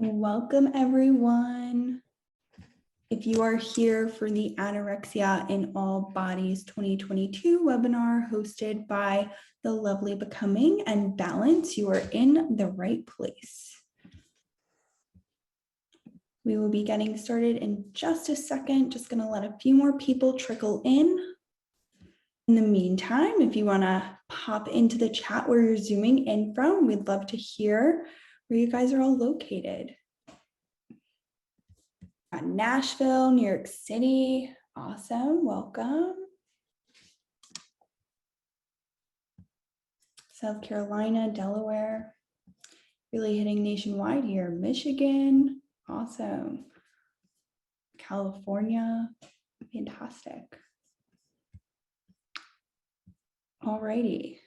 Welcome, everyone. If you are here for the Anorexia in All Bodies 2022 webinar hosted by the lovely Becoming and Balance, you are in the right place. We will be getting started in just a second. Just going to let a few more people trickle in. In the meantime, if you want to pop into the chat where you're zooming in from, we'd love to hear where you guys are all located. Nashville, New York City. Awesome. Welcome. South Carolina, Delaware. Really hitting nationwide here. Michigan. Awesome. California. Fantastic. Alrighty.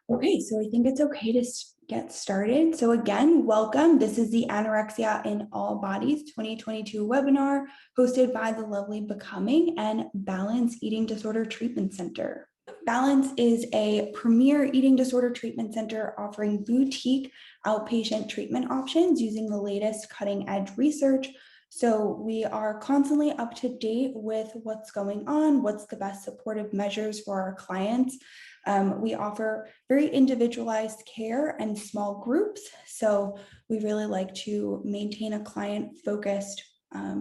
Okay, so I think it's okay to get started. So again, welcome. This is the Anorexia in All Bodies 2022 webinar hosted by the lovely Becoming and Balance Eating Disorder Treatment Center. Balance is a premier eating disorder treatment center offering boutique outpatient treatment options using the latest cutting edge research. So we are constantly up to date with what's going on, what's the best supportive measures for our clients. We offer very individualized care and small groups. So we really like to maintain a client-focused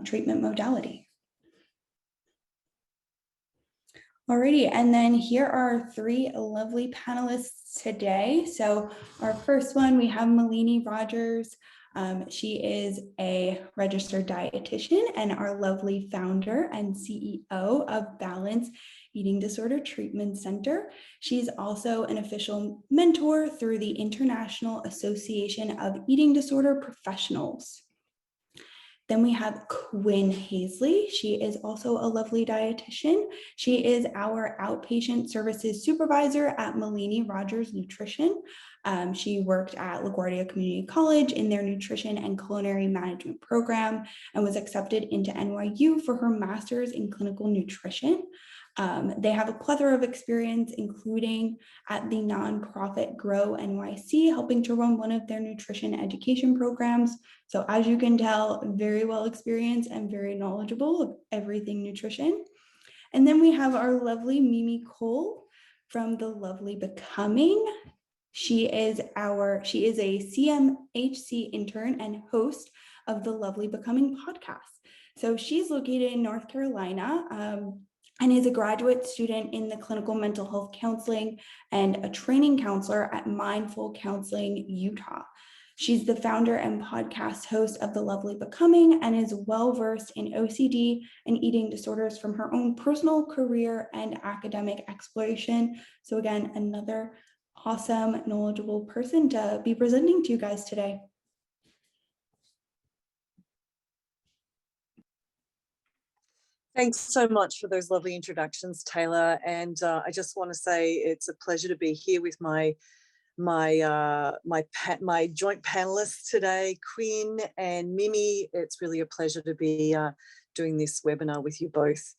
treatment modality. Alrighty, and then here are three lovely panelists today. So our first one, we have Melainie Rogers. She is a registered dietitian and our lovely founder and CEO of Balance Eating Disorder Treatment Center. She's also an official mentor through the International Association of Eating Disorder Professionals. Then we have Quinn Haisley. She is also a lovely dietitian. She is our outpatient services supervisor at Melainie Rogers Nutrition. She worked at LaGuardia Community College in their nutrition and culinary management program and was accepted into NYU for her master's in clinical nutrition. They have a plethora of experience, including at the nonprofit Grow NYC, helping to run one of their nutrition education programs. So as you can tell, very well experienced and very knowledgeable of everything nutrition. And then we have our lovely Mimi Cole from the lovely Becoming. She is a CMHC intern and host of the lovely Becoming podcast. So she's located in North Carolina, and is a graduate student in the clinical mental health counseling and a training counselor at Mindful Counseling, Utah. She's the founder and podcast host of The Lovely Becoming and is well-versed in OCD and eating disorders from her own personal career and academic exploration. So again, another awesome, knowledgeable person to be presenting to you guys today. Thanks so much for those lovely introductions, Taylor. And I just want to say it's a pleasure to be here with my joint panelists today, Quinn and Mimi. It's really a pleasure to be doing this webinar with you both.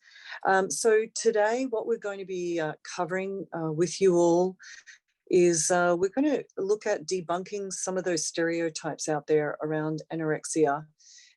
So today, what we're going to be covering with you all is we're going to look at debunking some of those stereotypes out there around anorexia,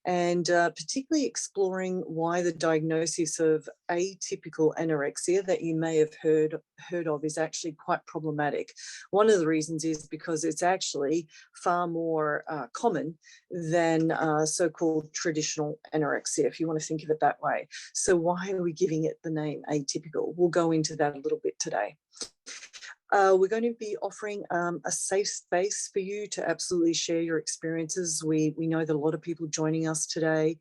and particularly exploring why the diagnosis of atypical anorexia that you may have heard of is actually quite problematic. One of the reasons is because it's actually far more common than so-called traditional anorexia, if you want to think of it that way. So why are we giving it the name atypical? We'll go into that a little bit today. We're going to be offering a safe space for you to absolutely share your experiences. We know that a lot of people joining us today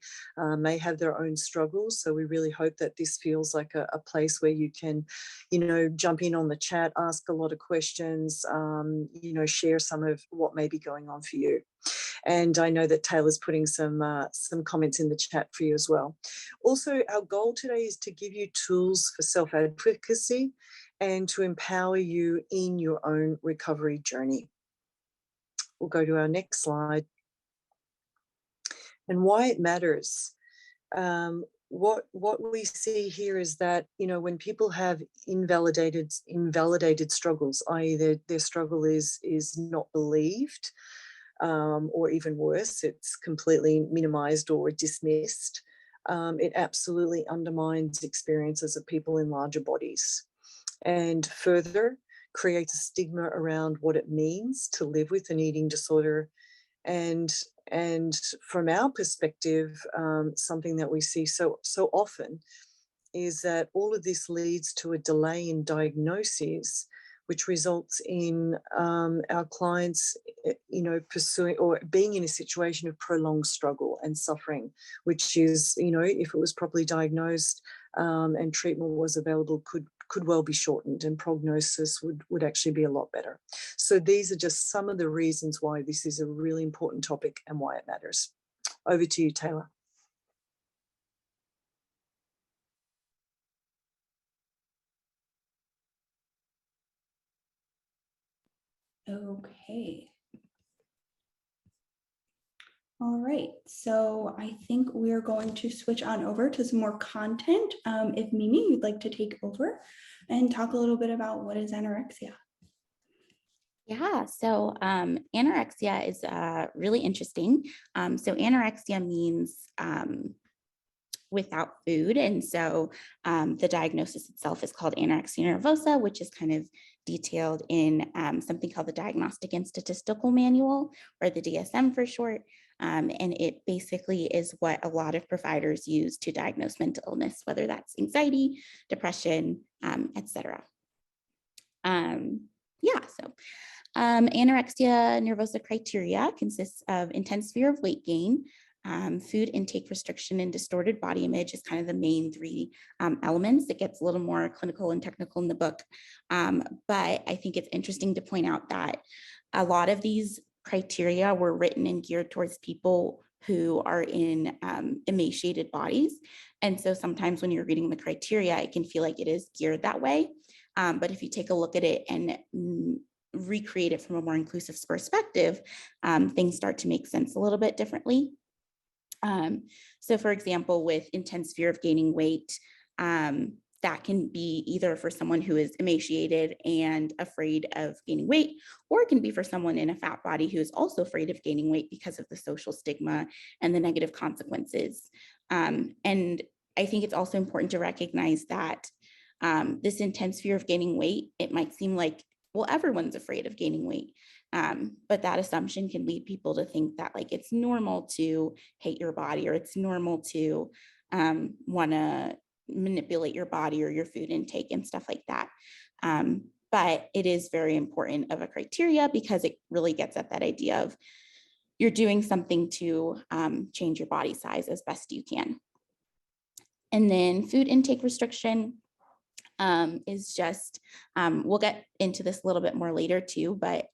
may have their own struggles, so we really hope that this feels like a place where you can, jump in on the chat, ask a lot of questions, share some of what may be going on for you. And I know that Taylor's putting some comments in the chat for you as well. Also, our goal today is to give you tools for self-advocacy and to empower you in your own recovery journey. We'll go to our next slide. And why it matters. What we see here is that, when people have invalidated struggles, i.e. their struggle is not believed, or even worse, it's completely minimized or dismissed. It absolutely undermines experiences of people in larger bodies, and further creates a stigma around what it means to live with an eating disorder. And from our perspective, something that we see so often is that all of this leads to a delay in diagnosis, which results in our clients, pursuing or being in a situation of prolonged struggle and suffering, which is, if it was properly diagnosed and treatment was available, could well be shortened, and prognosis would actually be a lot better. So these are just some of the reasons why this is a really important topic and why it matters. Over to you, Taylor. Okay. All right, so I think we're going to switch on over to some more content. If Mimi, you'd like to take over and talk a little bit about what is anorexia. Yeah, so anorexia is really interesting. So anorexia means without food. And so the diagnosis itself is called anorexia nervosa, which is kind of detailed in something called the Diagnostic and Statistical Manual, or the DSM for short. And it basically is what a lot of providers use to diagnose mental illness, whether that's anxiety, depression, etc. Anorexia nervosa criteria consists of intense fear of weight gain, food intake restriction, and distorted body image is kind of the main three elements. It gets a little more clinical and technical in the book. But I think it's interesting to point out that a lot of these criteria were written and geared towards people who are in emaciated bodies. And so sometimes when you're reading the criteria, it can feel like it is geared that way. But if you take a look at it and recreate it from a more inclusive perspective, things start to make sense a little bit differently. So for example, with intense fear of gaining weight, that can be either for someone who is emaciated and afraid of gaining weight, or it can be for someone in a fat body who is also afraid of gaining weight because of the social stigma and the negative consequences. And I think it's also important to recognize that this intense fear of gaining weight, it might seem like, well, everyone's afraid of gaining weight. But that assumption can lead people to think that like it's normal to hate your body, or it's normal to want to manipulate your body or your food intake and stuff like that. But it is very important of a criteria because it really gets at that idea of you're doing something to change your body size as best you can. And then food intake restriction is just, we'll get into this a little bit more later too, but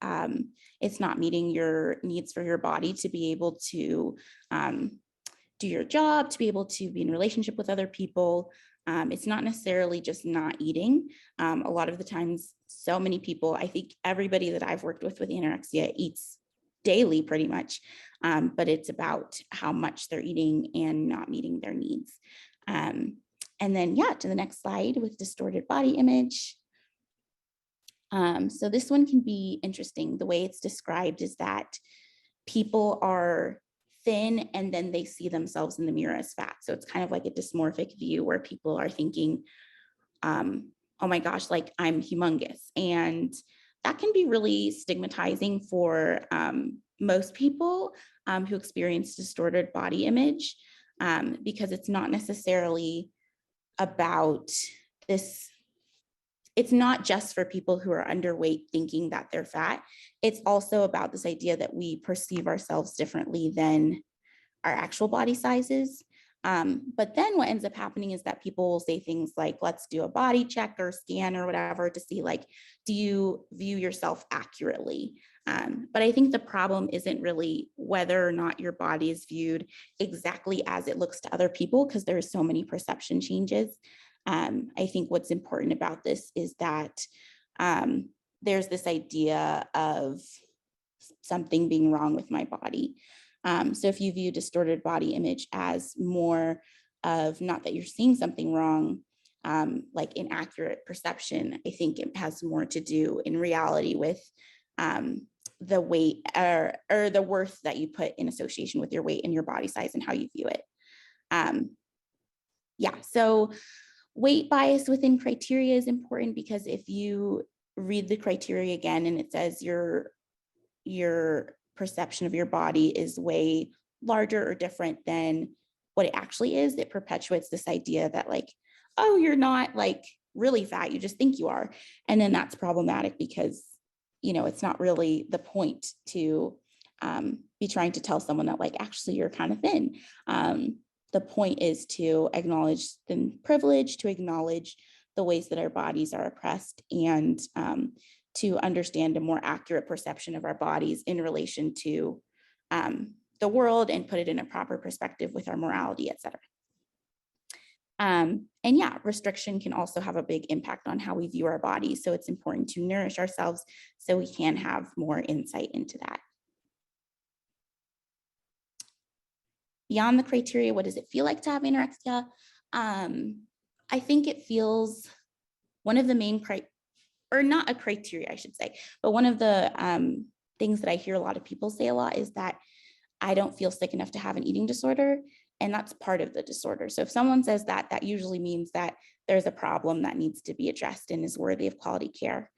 it's not meeting your needs for your body to be able to do your job, to be able to be in relationship with other people. It's not necessarily just not eating. A lot of the times, so many people, I think everybody that I've worked with anorexia eats daily pretty much, but it's about how much they're eating and not meeting their needs. And then, to the next slide with distorted body image. So this one can be interesting. The way it's described is that people are thin and then they see themselves in the mirror as fat. So it's kind of like a dysmorphic view where people are thinking, oh my gosh, like I'm humongous. And that can be really stigmatizing for most people who experience distorted body image, because it's not necessarily about this. It's not just for people who are underweight thinking that they're fat. It's also about this idea that we perceive ourselves differently than our actual body sizes. But then what ends up happening is that people will say things like, let's do a body check or scan or whatever to see, like, do you view yourself accurately? But I think the problem isn't really whether or not your body is viewed exactly as it looks to other people, because there are so many perception changes. I think what's important about this is that there's this idea of something being wrong with my body. So if you view distorted body image as more of not that you're seeing something wrong, like inaccurate perception, I think it has more to do in reality with the weight or the worth that you put in association with your weight and your body size and how you view it. Yeah, so weight bias within criteria is important because if you read the criteria again and it says your perception of your body is way larger or different than what it actually is, it perpetuates this idea that like, oh, you're not like really fat, you just think you are. And then that's problematic because, you know, it's not really the point to be trying to tell someone that like, actually you're kind of thin. The point is to acknowledge the privilege, to acknowledge the ways that our bodies are oppressed, and to understand a more accurate perception of our bodies in relation to the world and put it in a proper perspective with our morality, et cetera. And yeah, restriction can also have a big impact on how we view our bodies. So it's important to nourish ourselves so we can have more insight into that. Beyond the criteria, what does it feel like to have anorexia? I think it feels one of the main or not a criteria, I should say, but one of the things that I hear a lot of people say a lot is that I don't feel sick enough to have an eating disorder. And that's part of the disorder. So if someone says that, that usually means that there's a problem that needs to be addressed and is worthy of quality care.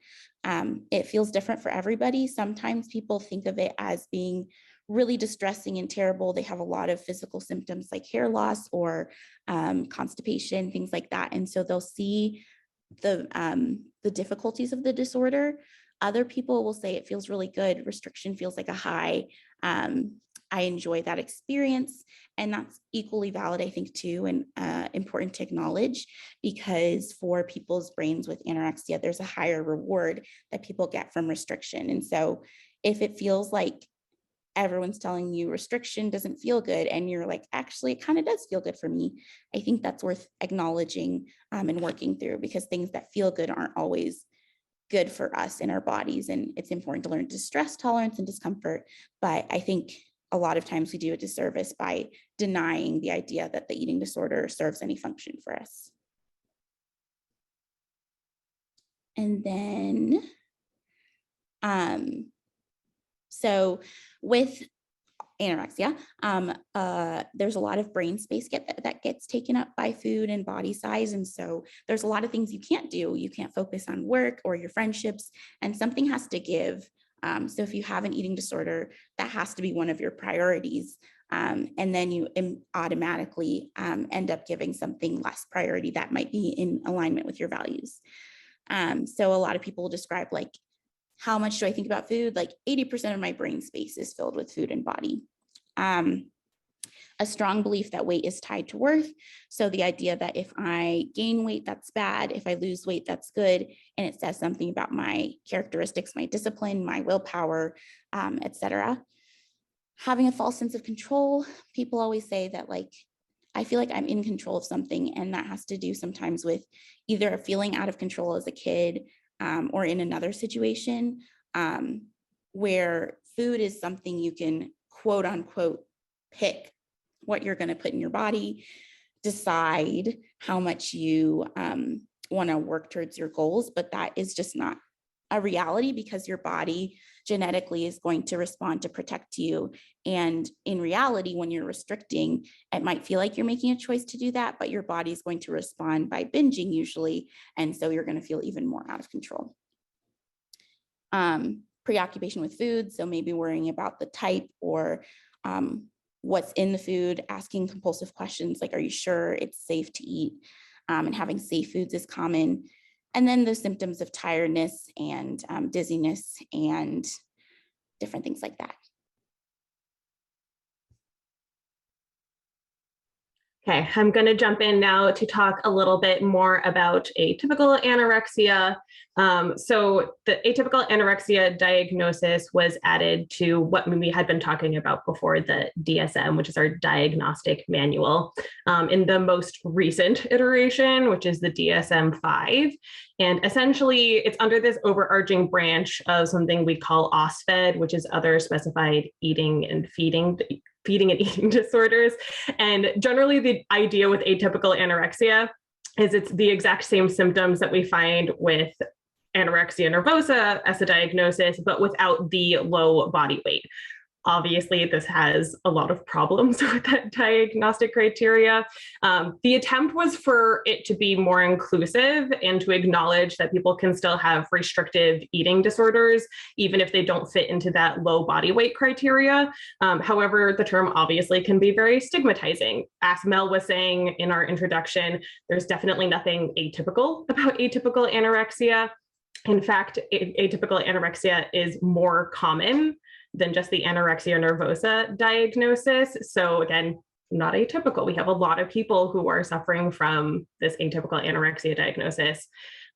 It feels different for everybody. Sometimes people think of it as being really distressing and terrible. They have a lot of physical symptoms like hair loss or constipation, things like that. And so they'll see the difficulties of the disorder. Other people will say it feels really good. Restriction feels like a high. I enjoy that experience. And that's equally valid, I think, too, and important to acknowledge, because for people's brains with anorexia, there's a higher reward that people get from restriction. And so if it feels like everyone's telling you restriction doesn't feel good, and you're like, actually, it kind of does feel good for me, I think that's worth acknowledging and working through, because things that feel good aren't always good for us in our bodies. And it's important to learn distress tolerance and discomfort. But I think a lot of times we do a disservice by denying the idea that the eating disorder serves any function for us. And then, so with anorexia, there's a lot of brain space that gets taken up by food and body size. And so there's a lot of things you can't do. You can't focus on work or your friendships, and something has to give. So if you have an eating disorder, that has to be one of your priorities. And then you automatically end up giving something less priority that might be in alignment with your values. So a lot of people will describe like, how much do I think about food? Like 80% of my brain space is filled with food and body. A strong belief that weight is tied to worth. So the idea that if I gain weight, that's bad. If I lose weight, that's good. And it says something about my characteristics, my discipline, my willpower, et cetera. Having a false sense of control. People always say that like, I feel like I'm in control of something. And that has to do sometimes with either a feeling out of control as a kid, or in another situation where food is something you can quote unquote pick what you're going to put in your body, decide how much you want to work towards your goals, but that is just not a reality, because your body genetically is going to respond to protect you. And in reality, when you're restricting, it might feel like you're making a choice to do that, but your body is going to respond by binging usually. And so you're going to feel even more out of control. Preoccupation with food. So maybe worrying about the type or what's in the food, asking compulsive questions like, are you sure it's safe to eat? And having safe foods is common. And then the symptoms of tiredness and dizziness and different things like that. Okay, I'm going to jump in now to talk a little bit more about atypical anorexia. So the atypical anorexia diagnosis was added to what we had been talking about before, the DSM, which is our diagnostic manual, in the most recent iteration, which is the DSM-5. And essentially, it's under this overarching branch of something we call OSFED, which is other specified eating and feeding and eating disorders. And generally the idea with atypical anorexia is it's the exact same symptoms that we find with anorexia nervosa as a diagnosis, but without the low body weight. Obviously, this has a lot of problems with that diagnostic criteria. The attempt was for it to be more inclusive and to acknowledge that people can still have restrictive eating disorders, even if they don't fit into that low body weight criteria. However, the term obviously can be very stigmatizing. As Mel was saying in our introduction, there's definitely nothing atypical about atypical anorexia. In fact, atypical anorexia is more common than just the anorexia nervosa diagnosis. So again, not atypical. We have a lot of people who are suffering from this atypical anorexia diagnosis.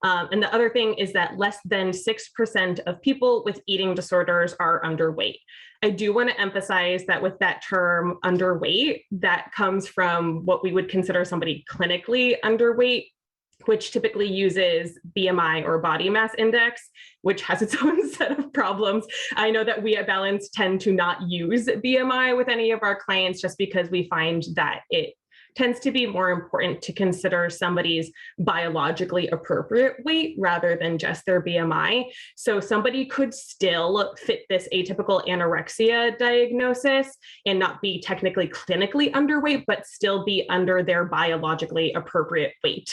And the other thing is that less than 6% of people with eating disorders are underweight. I do want to emphasize that with that term underweight, that comes from what we would consider somebody clinically underweight, which typically uses BMI or body mass index, which has its own set of problems. I know that we at Balance tend to not use BMI with any of our clients just because we find that it tends to be more important to consider somebody's biologically appropriate weight rather than just their BMI. So somebody could still fit this atypical anorexia diagnosis and not be technically clinically underweight, but still be under their biologically appropriate weight.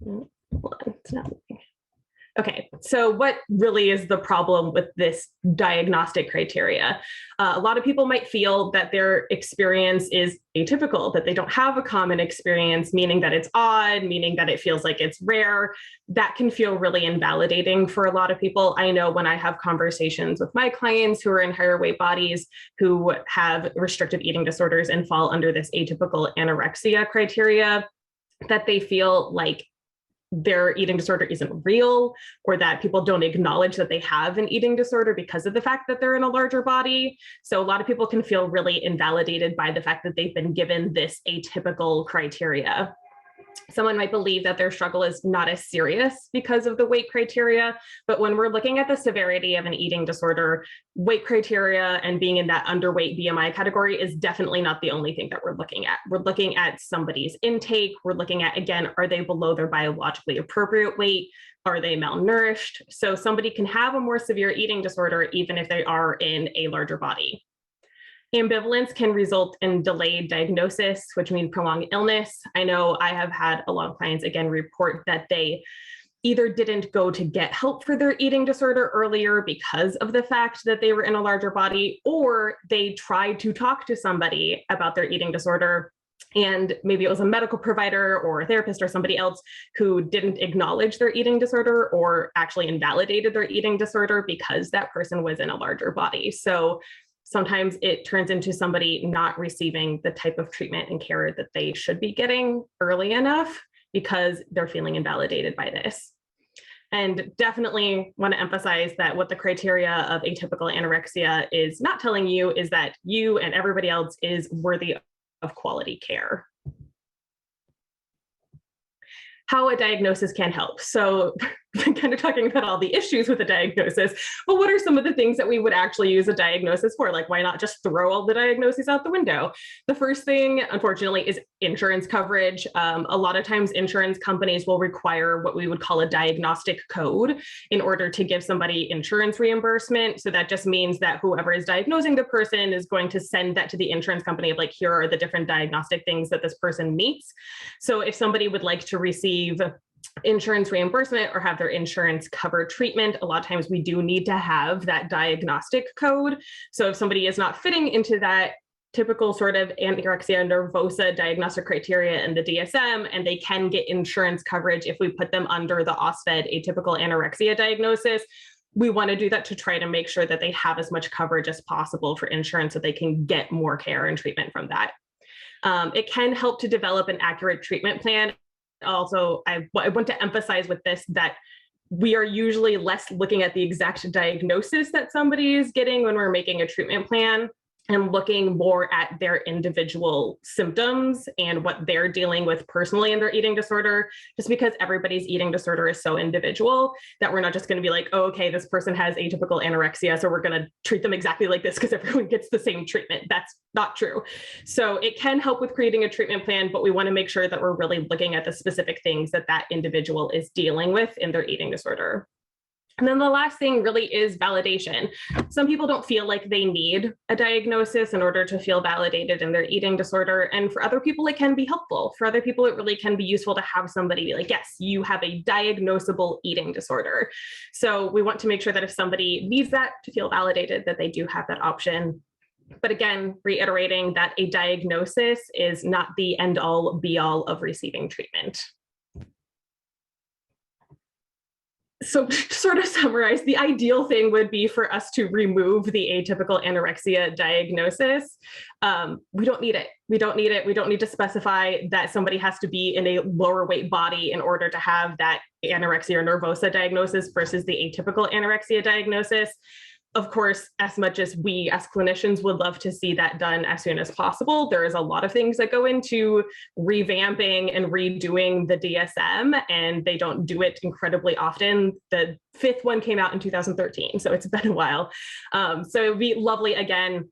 It's not moving. Okay, so what really is the problem with this diagnostic criteria? A lot of people might feel that their experience is atypical, that they don't have a common experience, meaning that it's odd, meaning that it feels like it's rare. That can feel really invalidating for a lot of people. I know when I have conversations with my clients who are in higher weight bodies, who have restrictive eating disorders and fall under this atypical anorexia criteria, that they feel like their eating disorder isn't real, or that people don't acknowledge that they have an eating disorder because of the fact that they're in a larger body. So a lot of people can feel really invalidated by the fact that they've been given this atypical criteria. Someone might believe that their struggle is not as serious because of the weight criteria, but when we're looking at the severity of an eating disorder, weight criteria and being in that underweight BMI category is definitely not the only thing that we're looking at. We're looking at somebody's intake. We're looking at, again, are they below their biologically appropriate weight? Are they malnourished? So somebody can have a more severe eating disorder even if they are in a larger body. Ambivalence can result in delayed diagnosis, which means prolonged illness. I know I have had a lot of clients, again, report that they either didn't go to get help for their eating disorder earlier because of the fact that they were in a larger body, or they tried to talk to somebody about their eating disorder, and maybe it was a medical provider or a therapist or somebody else who didn't acknowledge their eating disorder or actually invalidated their eating disorder because that person was in a larger body. So sometimes it turns into somebody not receiving the type of treatment and care that they should be getting early enough because they're feeling invalidated by this. And definitely want to emphasize that what the criteria of atypical anorexia is not telling you is that you and everybody else is worthy of quality care. How a diagnosis can help. So kind of talking about all the issues with a diagnosis, but what are some of the things that we would actually use a diagnosis for? Like, why not just throw all the diagnoses out the window? The first thing, unfortunately, is insurance coverage. A lot of times insurance companies will require what we would call a diagnostic code in order to give somebody insurance reimbursement. So that just means that whoever is diagnosing the person is going to send that to the insurance company of like, here are the different diagnostic things that this person meets. So if somebody would like to receive insurance reimbursement or have their insurance cover treatment, a lot of times we do need to have that diagnostic code. So if somebody is not fitting into that typical sort of anorexia nervosa diagnostic criteria and the DSM, and they can get insurance coverage if we put them under the OSFED atypical anorexia diagnosis, we want to do that to try to make sure that they have as much coverage as possible for insurance so they can get more care and treatment from that. It can help to develop an accurate treatment plan. Also, I want to emphasize with this that we are usually less looking at the exact diagnosis that somebody is getting when we're making a treatment plan, and looking more at their individual symptoms and what they're dealing with personally in their eating disorder, just because everybody's eating disorder is so individual that we're not just going to be like, oh, okay, this person has atypical anorexia, so we're going to treat them exactly like this because everyone gets the same treatment. That's not true. So it can help with creating a treatment plan, but we want to make sure that we're really looking at the specific things that that individual is dealing with in their eating disorder. And then the last thing really is validation. Some people don't feel like they need a diagnosis in order to feel validated in their eating disorder. And for other people, it can be helpful. For other people, it really can be useful to have somebody be like, yes, you have a diagnosable eating disorder. So we want to make sure that if somebody needs that to feel validated, that they do have that option. But again, reiterating that a diagnosis is not the end all be all of receiving treatment. So to sort of summarize, the ideal thing would be for us to remove the atypical anorexia diagnosis. We don't need it. We don't need it. We don't need to specify that somebody has to be in a lower weight body in order to have that anorexia nervosa diagnosis versus the atypical anorexia diagnosis. Of course, as much as we as clinicians would love to see that done as soon as possible, there is a lot of things that go into revamping and redoing the DSM, and they don't do it incredibly often. The 5th one came out in 2013, so it's been a while. So it would be lovely again,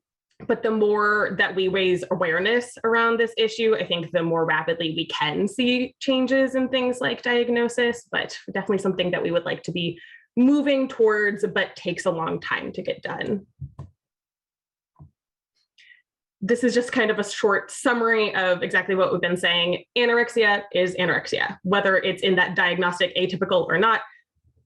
but the more that we raise awareness around this issue, I think the more rapidly we can see changes in things like diagnosis, but definitely something that we would like to be moving towards, but takes a long time to get done. This is just kind of a short summary of exactly what we've been saying. Anorexia is anorexia, whether it's in that diagnostic atypical or not.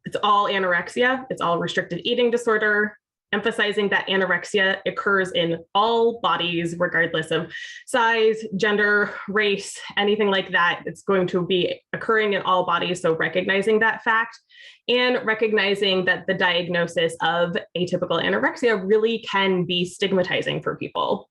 It's all anorexia. It's all restricted eating disorder, emphasizing that anorexia occurs in all bodies, regardless of size, gender, race, anything like that. It's going to be occurring in all bodies. So recognizing that fact and recognizing that the diagnosis of atypical anorexia really can be stigmatizing for people.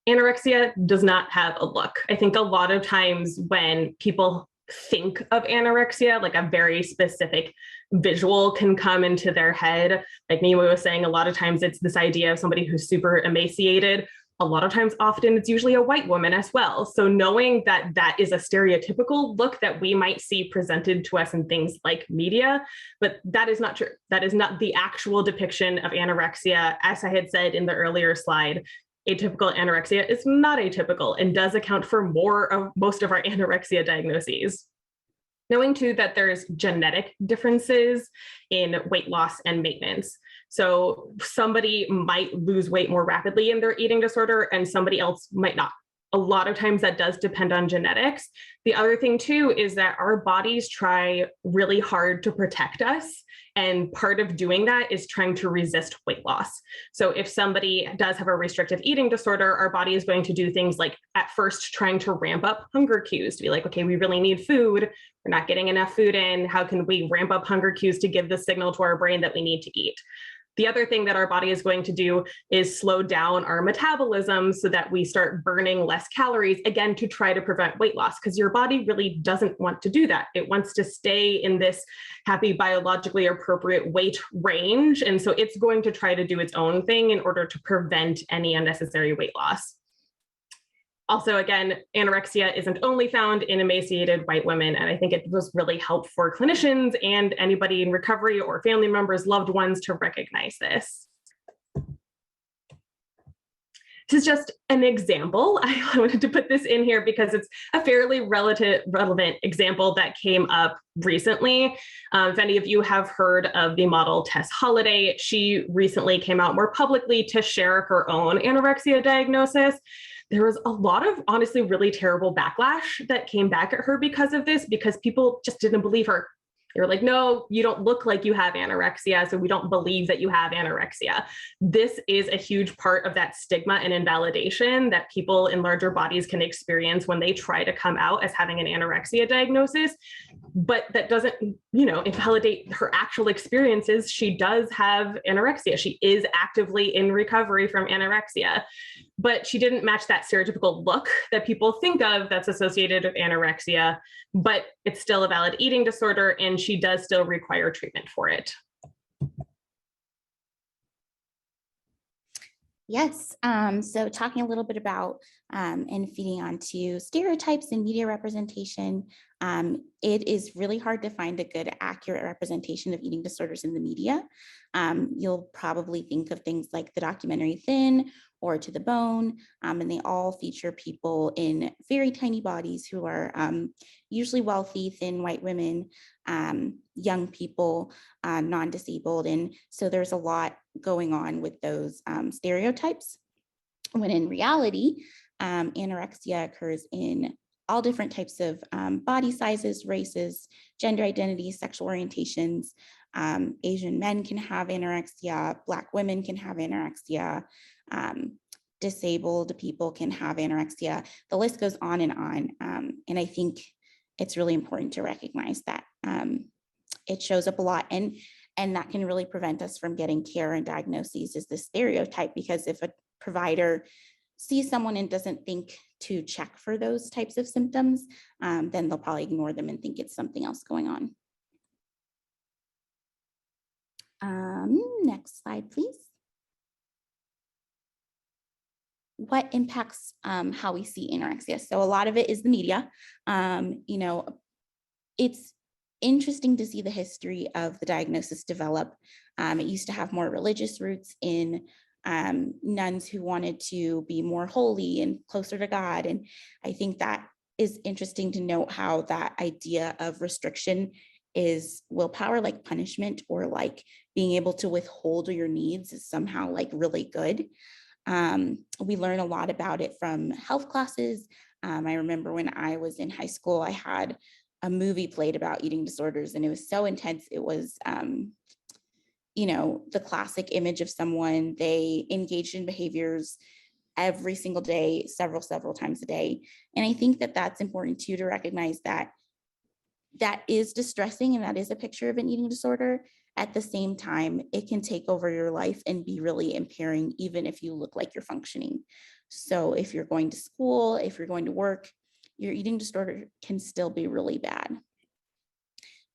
Anorexia does not have a look. I think a lot of times when people think of anorexia, like a very specific visual can come into their head. Like Mimi was saying, a lot of times it's this idea of somebody who's super emaciated. A lot of times, often it's usually a white woman as well. So knowing that that is a stereotypical look that we might see presented to us in things like media, but that is not true. That is not the actual depiction of anorexia. As I had said in the earlier slide, atypical anorexia is not atypical and does account for most of our anorexia diagnoses. Knowing too that there's genetic differences in weight loss and maintenance. So somebody might lose weight more rapidly in their eating disorder and somebody else might not. A lot of times that does depend on genetics. The other thing too is that our bodies try really hard to protect us. And part of doing that is trying to resist weight loss. So if somebody does have a restrictive eating disorder, our body is going to do things like at first trying to ramp up hunger cues to be like, okay, we really need food. We're not getting enough food in. How can we ramp up hunger cues to give the signal to our brain that we need to eat? The other thing that our body is going to do is slow down our metabolism so that we start burning less calories, again, to try to prevent weight loss, because your body really doesn't want to do that. It wants to stay in this happy, biologically appropriate weight range. And so it's going to try to do its own thing in order to prevent any unnecessary weight loss. Also, again, anorexia isn't only found in emaciated white women, and I think it was really helpful for clinicians and anybody in recovery or family members, loved ones to recognize this. This is just an example. I wanted to put this in here because it's a fairly relevant example that came up recently. If any of you have heard of the model Tess Holliday, she recently came out more publicly to share her own anorexia diagnosis. There was a lot of honestly really terrible backlash that came back at her because of this, because people just didn't believe her. They were like, no, you don't look like you have anorexia, so we don't believe that you have anorexia. This is a huge part of that stigma and invalidation that people in larger bodies can experience when they try to come out as having an anorexia diagnosis. But that doesn't, invalidate her actual experiences. She does have anorexia. She is actively in recovery from anorexia, but she didn't match that stereotypical look that people think of that's associated with anorexia, but it's still a valid eating disorder and she does still require treatment for it. Yes, so talking a little bit about and feeding onto stereotypes and media representation, it is really hard to find a good, accurate representation of eating disorders in the media. You'll probably think of things like the documentary Thin or To the Bone, and they all feature people in very tiny bodies who are usually wealthy, thin white women, young people, non-disabled. And so there's a lot going on with those stereotypes, when in reality, anorexia occurs in all different types of body sizes, races, gender identities, sexual orientations. Asian men can have anorexia, Black women can have anorexia, disabled people can have anorexia. The list goes on. And I think it's really important to recognize that it shows up a lot, and that can really prevent us from getting care and diagnoses, is the stereotype, because if a provider sees someone and doesn't think to check for those types of symptoms, then they'll probably ignore them and think it's something else going on. Next slide, please. What impacts how we see anorexia? So a lot of it is the media. You know, it's interesting to see the history of the diagnosis develop. It used to have more religious roots in nuns who wanted to be more holy and closer to God. And I think that is interesting to note how that idea of restriction is willpower, like punishment, or like being able to withhold your needs is somehow like really good. We learn a lot about it from health classes. I remember when I was in high school, I had a movie played about eating disorders, and it was so intense. It was, you know, the classic image of someone, they engaged in behaviors every single day, several times a day. And I think that that's important too, to recognize that that is distressing and that is a picture of an eating disorder. At the same time, it can take over your life and be really impairing, even if you look like you're functioning. So if you're going to school, if you're going to work, your eating disorder can still be really bad.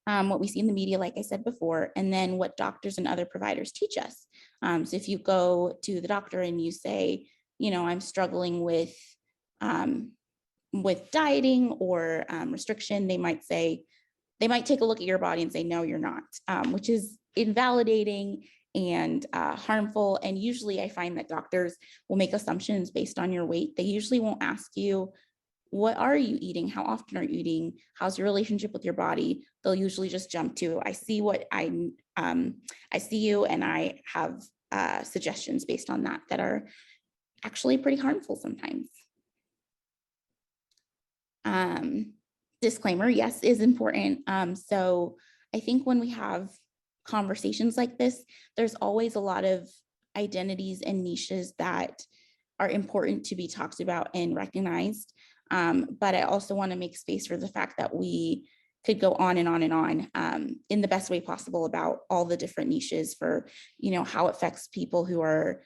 What we see in the media, like I said before, and then what doctors and other providers teach us. So if you go to the doctor and you say, you know, I'm struggling with dieting or restriction, they might take a look at your body and say, no, you're not, which is invalidating and harmful. And usually I find that doctors will make assumptions based on your weight. They usually won't ask you, what are you eating? How often are you eating? How's your relationship with your body? They'll usually just jump to, I see you and I have suggestions based on that are actually pretty harmful sometimes. Disclaimer, yes, is important. So I think when we have conversations like this, there's always a lot of identities and niches that are important to be talked about and recognized. But I also want to make space for the fact that we could go on and on and on in the best way possible about all the different niches for, you know, how it affects people who are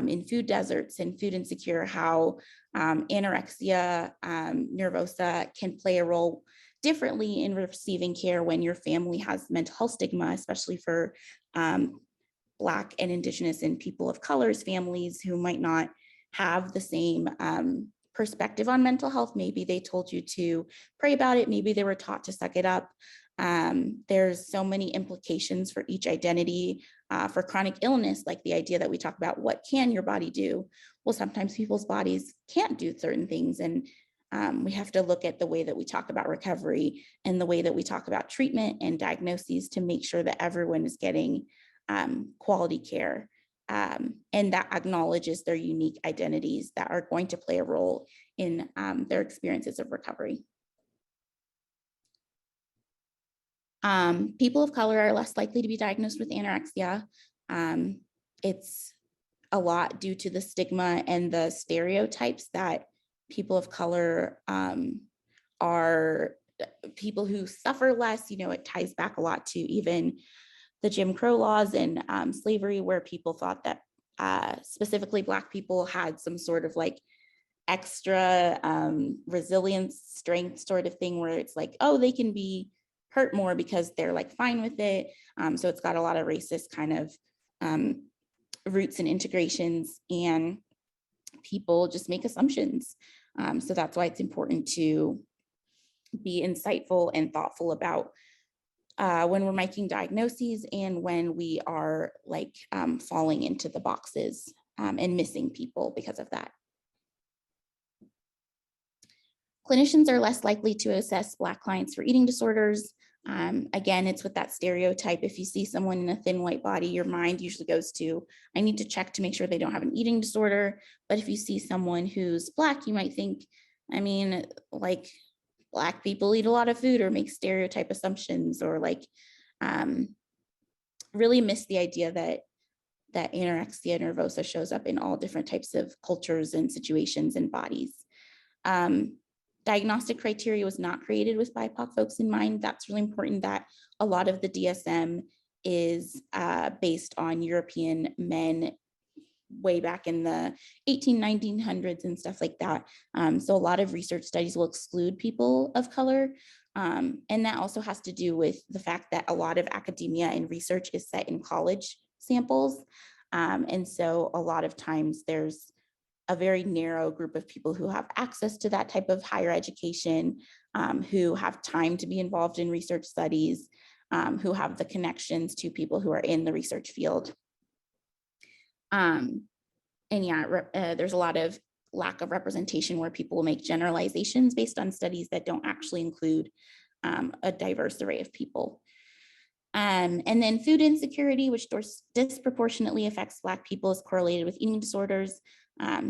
in food deserts and food insecure, how anorexia nervosa can play a role differently in receiving care when your family has mental health stigma, especially for Black and Indigenous and people of color's families who might not have the same perspective on mental health. Maybe they told you to pray about it. Maybe they were taught to suck it up. There's so many implications for each identity. For chronic illness, like the idea that we talk about, what can your body do? Well, sometimes people's bodies can't do certain things. And we have to look at the way that we talk about recovery and the way that we talk about treatment and diagnoses to make sure that everyone is getting quality care. And that acknowledges their unique identities that are going to play a role in their experiences of recovery. People of color are less likely to be diagnosed with anorexia. It's a lot due to the stigma and the stereotypes that people of color are people who suffer less. You know, it ties back a lot to even the Jim Crow laws and slavery, where people thought that specifically Black people had some sort of like extra resilience, strength sort of thing, where it's like, oh, they can be hurt more because they're like fine with it. So it's got a lot of racist kind of roots and integrations, and people just make assumptions. So that's why it's important to be insightful and thoughtful about when we're making diagnoses and when we are like falling into the boxes and missing people because of that. Clinicians are less likely to assess Black clients for eating disorders. Again, it's with that stereotype. If you see someone in a thin white body, your mind usually goes to, I need to check to make sure they don't have an eating disorder. But if you see someone who's Black, you might think, I mean, like Black people eat a lot of food, or make stereotype assumptions, or like really miss the idea that anorexia nervosa shows up in all different types of cultures and situations and bodies. Diagnostic criteria was not created with BIPOC folks in mind. That's really important, that a lot of the DSM is based on European men way back in the 1900s and stuff like that. So a lot of research studies will exclude people of color. And that also has to do with the fact that a lot of academia and research is set in college samples. And so a lot of times there's a very narrow group of people who have access to that type of higher education, who have time to be involved in research studies, who have the connections to people who are in the research field. And yeah, there's a lot of lack of representation where people will make generalizations based on studies that don't actually include a diverse array of people. And then food insecurity, which disproportionately affects Black people, is correlated with eating disorders.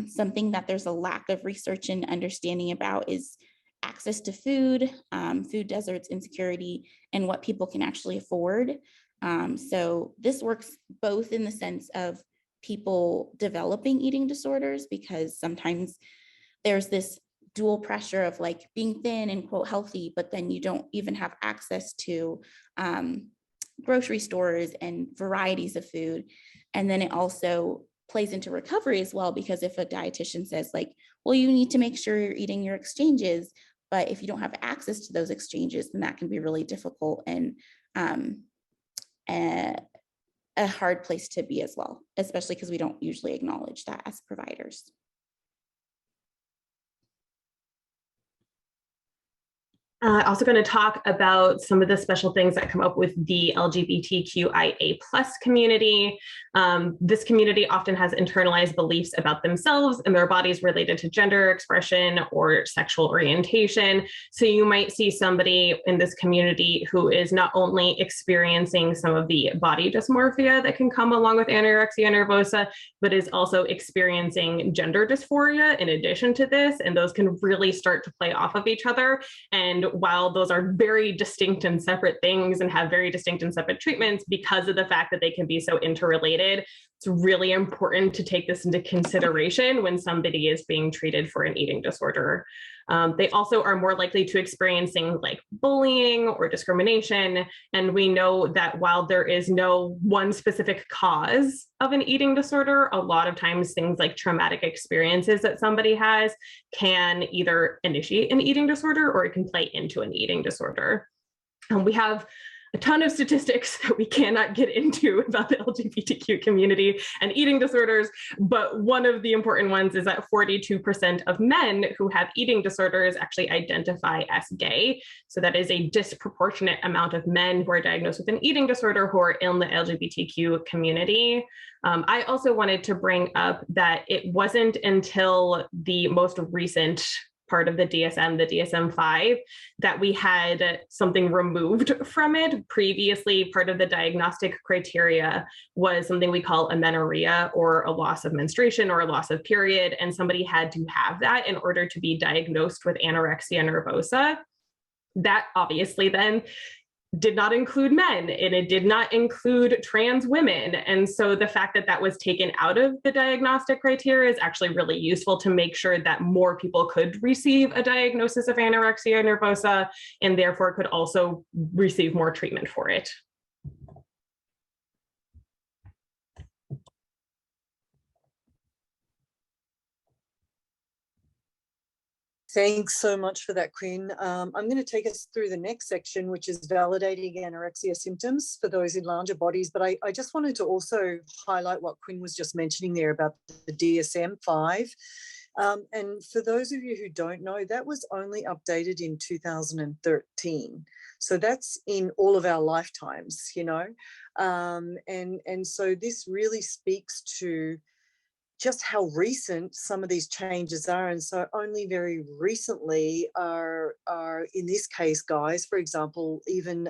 Something that there's a lack of research and understanding about is access to food, food deserts, insecurity, and what people can actually afford. So this works both in the sense of people developing eating disorders, because sometimes there's this dual pressure of like being thin and quote healthy, but then you don't even have access to grocery stores and varieties of food. And then it also plays into recovery as well, because if a dietitian says like, well, you need to make sure you're eating your exchanges, but if you don't have access to those exchanges, then that can be really difficult and a hard place to be as well, especially because we don't usually acknowledge that as providers. Also going to talk about some of the special things that come up with the LGBTQIA+ community. This community often has internalized beliefs about themselves and their bodies related to gender expression or sexual orientation. So you might see somebody in this community who is not only experiencing some of the body dysmorphia that can come along with anorexia nervosa, but is also experiencing gender dysphoria in addition to this. And those can really start to play off of each other. And while those are very distinct and separate things and have very distinct and separate treatments, because of the fact that they can be so interrelated, it's really important to take this into consideration when somebody is being treated for an eating disorder. They also are more likely to experience things like bullying or discrimination. And we know that while there is no one specific cause of an eating disorder, a lot of times things like traumatic experiences that somebody has can either initiate an eating disorder or it can play into an eating disorder. We have a ton of statistics that we cannot get into about the LGBTQ community and eating disorders, but one of the important ones is that 42% of men who have eating disorders actually identify as gay. So that is a disproportionate amount of men who are diagnosed with an eating disorder who are in the LGBTQ community. I also wanted to bring up that it wasn't until the most recent part of the DSM, the DSM-5, that we had something removed from it. Previously, part of the diagnostic criteria was something we call amenorrhea, or a loss of menstruation or a loss of period, and somebody had to have that in order to be diagnosed with anorexia nervosa. That obviously then did not include men, and it did not include trans women. And so the fact that that was taken out of the diagnostic criteria is actually really useful to make sure that more people could receive a diagnosis of anorexia nervosa and therefore could also receive more treatment for it. Thanks so much for that, Quinn. I'm going to take us through the next section, which is validating anorexia symptoms for those in larger bodies. But I just wanted to also highlight what Quinn was just mentioning there about the DSM-5. And for those of you who don't know, that was only updated in 2013. So that's in all of our lifetimes, you know. And so this really speaks to just how recent some of these changes are. And so only very recently are in this case, guys, for example, even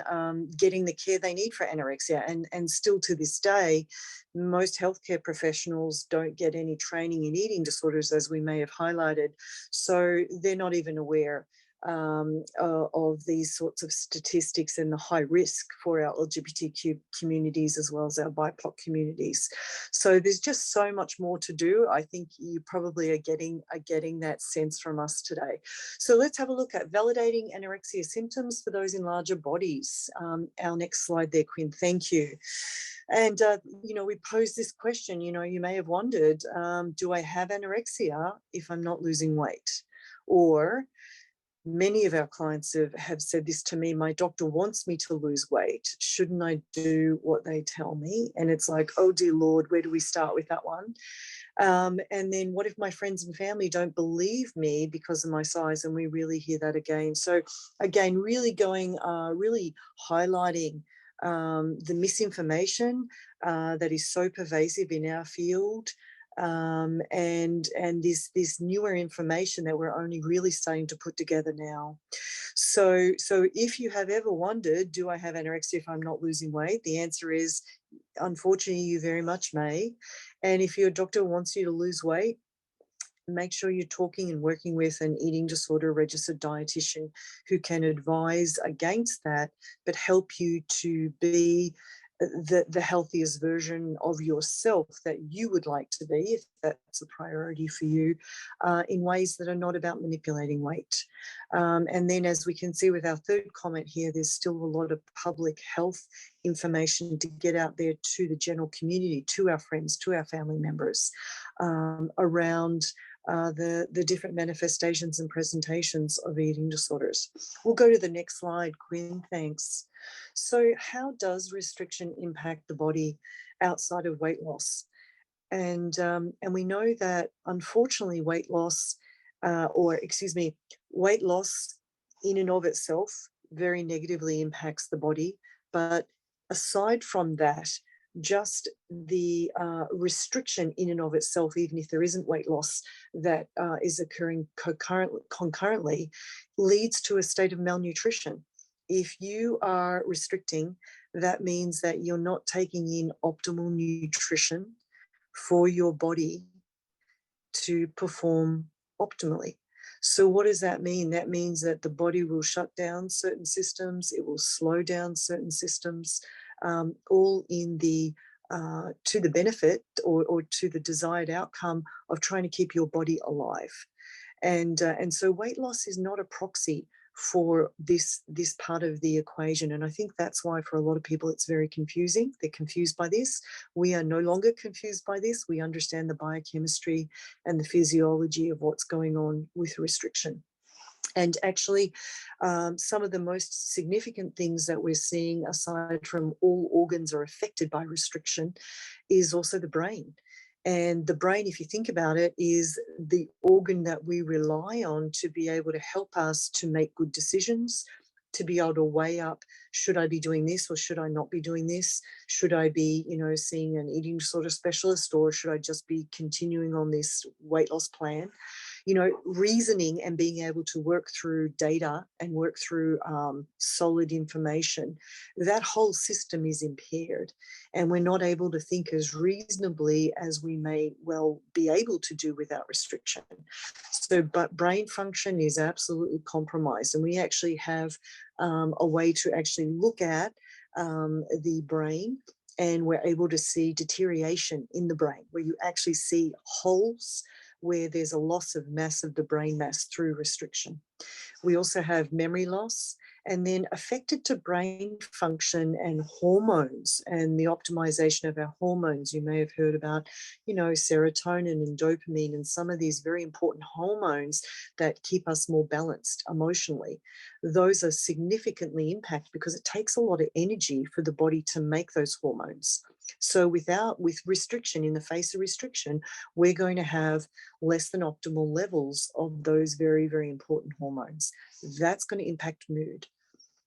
getting the care they need for anorexia. And still to this day, most healthcare professionals don't get any training in eating disorders, as we may have highlighted. So they're not even aware of these sorts of statistics and the high risk for our LGBTQ communities as well as our BIPOC communities. So there's just so much more to do. I think you probably are getting that sense from us today. So let's have a look at validating anorexia symptoms for those in larger bodies. Our next slide there, Quinn, thank you. And, you know, we pose this question, you know, you may have wondered, do I have anorexia if I'm not losing weight? Or many of our clients have said this to me, my doctor wants me to lose weight. Shouldn't I do what they tell me? And it's like, oh, dear Lord, where do we start with that one? And then what if my friends and family don't believe me because of my size? And we really hear that again. So again, really really highlighting the misinformation that is so pervasive in our field. And this newer information that we're only really starting to put together now. So if you have ever wondered, do I have anorexia if I'm not losing weight? The answer is, unfortunately, you very much may. And if your doctor wants you to lose weight, make sure you're talking and working with an eating disorder registered dietitian who can advise against that, but help you to be the healthiest version of yourself that you would like to be, if that's a priority for you, in ways that are not about manipulating weight. And then, as we can see with our third comment here, there's still a lot of public health information to get out there to the general community, to our friends, to our family members, around the different manifestations and presentations of eating disorders. We'll go to the next slide, Quinn, thanks. So how does restriction impact the body outside of weight loss? And we know that unfortunately weight loss in and of itself very negatively impacts the body. But aside from that, just the restriction in and of itself, even if there isn't weight loss that is occurring concurrently, leads to a state of malnutrition. If you are restricting, that means that you're not taking in optimal nutrition for your body to perform optimally. So what does that mean? That means that the body will shut down certain systems, it will slow down certain systems, all in the to the benefit or to the desired outcome of trying to keep your body alive. And so weight loss is not a proxy for this part of the equation. And I think that's why for a lot of people it's very confusing. They're confused by this. We are no longer confused by this. We understand the biochemistry and the physiology of what's going on with restriction. And actually, some of the most significant things that we're seeing, aside from all organs are affected by restriction, is also the brain. And the brain, if you think about it, is the organ that we rely on to be able to help us to make good decisions, to be able to weigh up, should I be doing this or should I not be doing this? Should I be, seeing an eating disorder specialist, or should I just be continuing on this weight loss plan? Reasoning and being able to work through data and work through solid information, that whole system is impaired, and we're not able to think as reasonably as we may well be able to do without restriction. So, but brain function is absolutely compromised, and we actually have a way to actually look at the brain, and we're able to see deterioration in the brain, where you actually see holes where there's a loss of mass of the brain mass through restriction. We also have memory loss, and then affected to brain function and hormones and the optimization of our hormones. You may have heard about, serotonin and dopamine and some of these very important hormones that keep us more balanced emotionally. Those are significantly impacted because it takes a lot of energy for the body to make those hormones. So with restriction, in the face of restriction, we're going to have less than optimal levels of those very, very important hormones. That's going to impact mood,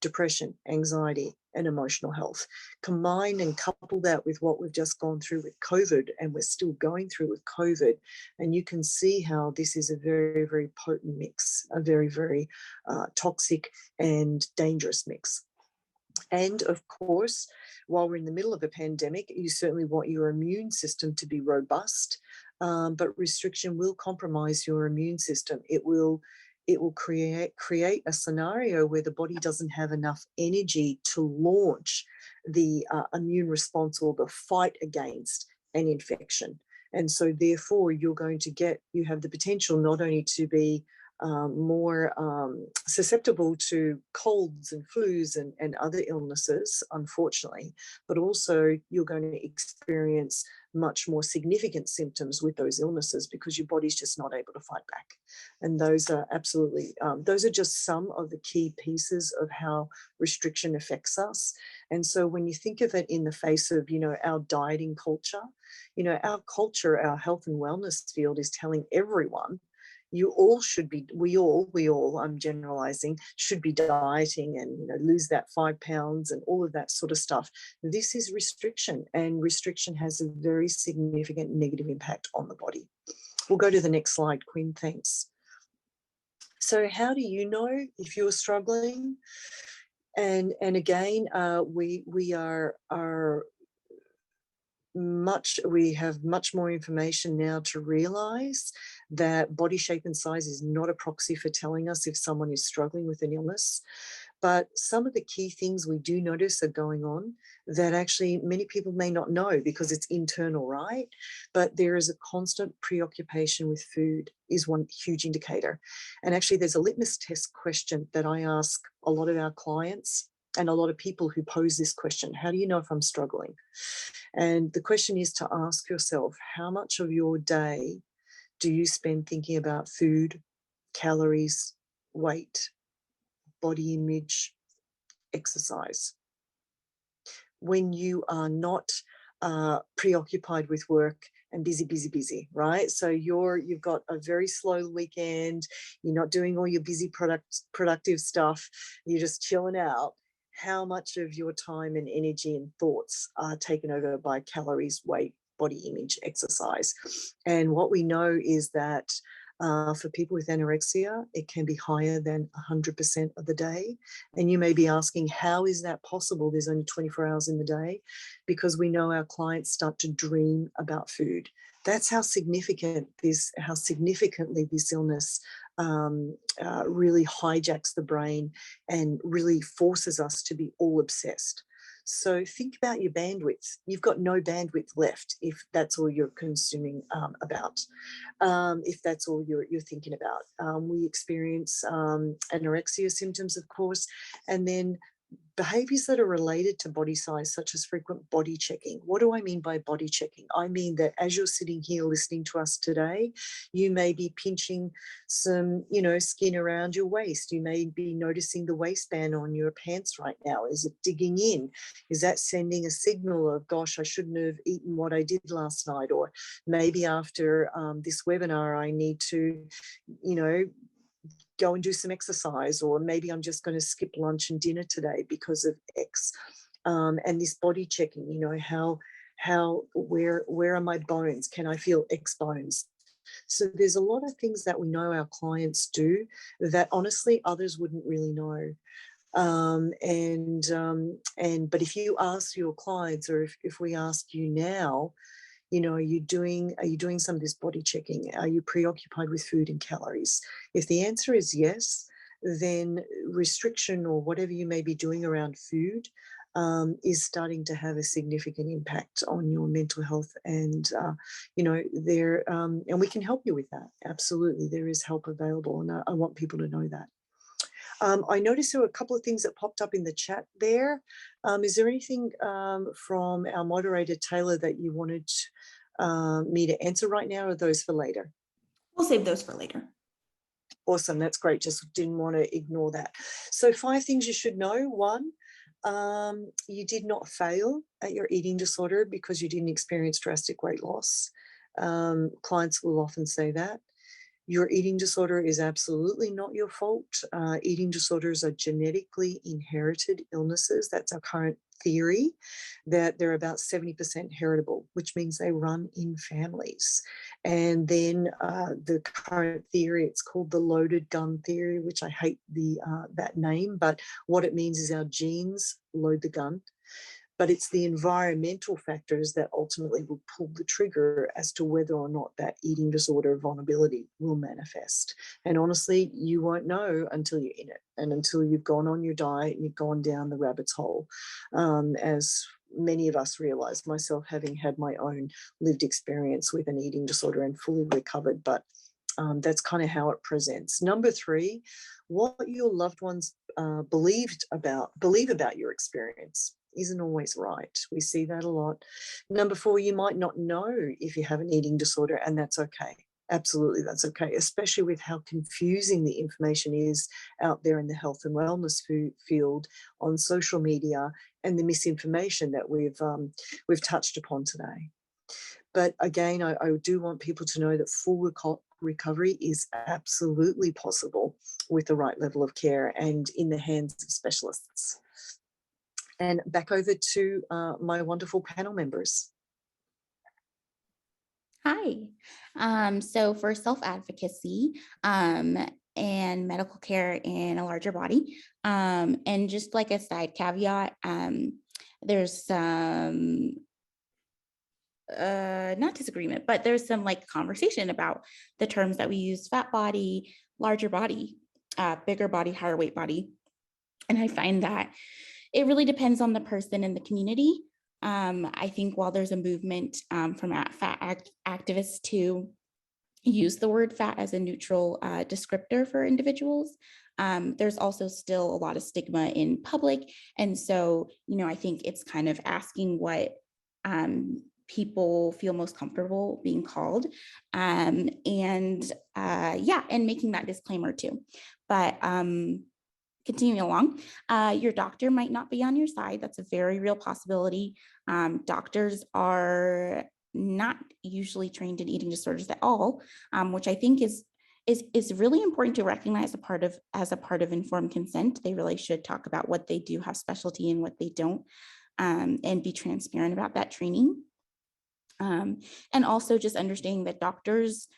depression, anxiety, and emotional health. Combine and couple that with what we've just gone through with COVID, and we're still going through with COVID, and you can see how this is a very, very potent mix, a very, very toxic and dangerous mix. And of course, while we're in the middle of a pandemic, you certainly want your immune system to be robust, but restriction will compromise your immune system. It will create a scenario where the body doesn't have enough energy to launch the immune response or the fight against an infection. And so therefore you have the potential not only to be more susceptible to colds and flus and other illnesses, unfortunately, but also you're going to experience much more significant symptoms with those illnesses because your body's just not able to fight back. And those are absolutely, those are just some of the key pieces of how restriction affects us. And so when you think of it in the face of, our dieting culture, our culture, our health and wellness field is telling everyone, we all, I'm generalizing, should be dieting and lose that 5 pounds and all of that sort of stuff. This is restriction, and restriction has a very significant negative impact on the body. We'll go to the next slide, Quinn, thanks. So how do you know if you're struggling? And again, we have much more information now to realize that body shape and size is not a proxy for telling us if someone is struggling with an illness. But some of the key things we do notice are going on that actually many people may not know because it's internal, right? But there is a constant preoccupation with food is one huge indicator. And actually there's a litmus test question that I ask a lot of our clients and a lot of people who pose this question: how do you know if I'm struggling? And the question is to ask yourself, how much of your day do you spend thinking about food, calories, weight, body image, exercise? When you are not preoccupied with work and busy, right? So you've got a very slow weekend, you're not doing all your busy productive stuff, you're just chilling out. How much of your time and energy and thoughts are taken over by calories, weight, body image, exercise? And what we know is that for people with anorexia, it can be higher than 100% of the day. And you may be asking, how is that possible? There's only 24 hours in the day. Because we know our clients start to dream about food. That's how significantly this illness really hijacks the brain and really forces us to be all obsessed. So think about your bandwidth. You've got no bandwidth left if that's all you're consuming about, if that's all you're thinking about. We experience anorexia symptoms, of course, and then behaviors that are related to body size, such as frequent body checking. What do I mean by body checking? I mean that as you're sitting here listening to us today, you may be pinching some, skin around your waist. You may be noticing the waistband on your pants right now. Is it digging in? Is that sending a signal of, gosh, I shouldn't have eaten what I did last night? Or maybe after this webinar, I need to, go and do some exercise, or maybe I'm just going to skip lunch and dinner today because of X. And this body checking, where are my bones? Can I feel X bones? So there's a lot of things that we know our clients do that honestly others wouldn't really know. But if you ask your clients, or if we ask you now, are you doing some of this body checking? Are you preoccupied with food and calories? If the answer is yes, then restriction or whatever you may be doing around food is starting to have a significant impact on your mental health. And, and we can help you with that. Absolutely. There is help available. And I want people to know that. I noticed there were a couple of things that popped up in the chat there. Is there anything from our moderator, Taylor, that you wanted me to answer right now, or are those for later? We'll save those for later. Awesome, that's great. Just didn't want to ignore that. So 5 things you should know. 1, you did not fail at your eating disorder because you didn't experience drastic weight loss. Clients will often say that. Your eating disorder is absolutely not your fault. Eating disorders are genetically inherited illnesses. That's our current theory, that they're about 70% heritable, which means they run in families. And then the current theory, it's called the loaded gun theory, which I hate that name, but what it means is our genes load the gun. But it's the environmental factors that ultimately will pull the trigger as to whether or not that eating disorder vulnerability will manifest. And honestly, you won't know until you're in it and until you've gone on your diet and you've gone down the rabbit's hole. As many of us realize, myself having had my own lived experience with an eating disorder and fully recovered, but that's kind of how it presents. Number 3, what your loved ones believe about your experience isn't always right. We see that a lot. Number 4, you might not know if you have an eating disorder, and that's okay. Absolutely, that's okay, especially with how confusing the information is out there in the health and wellness field on social media and the misinformation that we've touched upon today. But again, I do want people to know that full recovery is absolutely possible with the right level of care and in the hands of specialists. And back over to my wonderful panel members. Hi. So for self-advocacy and medical care in a larger body, and just like a side caveat, there's some not disagreement, but there's some like conversation about the terms that we use: fat body, larger body, bigger body, higher weight body. And I find that it really depends on the person in the community. I think while there's a movement from fat activists to use the word fat as a neutral descriptor for individuals, there's also still a lot of stigma in public. And so, I think it's kind of asking what people feel most comfortable being called, and making that disclaimer too. But continuing along, your doctor might not be on your side. That's a very real possibility. Doctors are not usually trained in eating disorders at all, which I think is really important to recognize as a part of informed consent. They really should talk about what they do have specialty and what they don't, and be transparent about that training. And also just understanding that doctors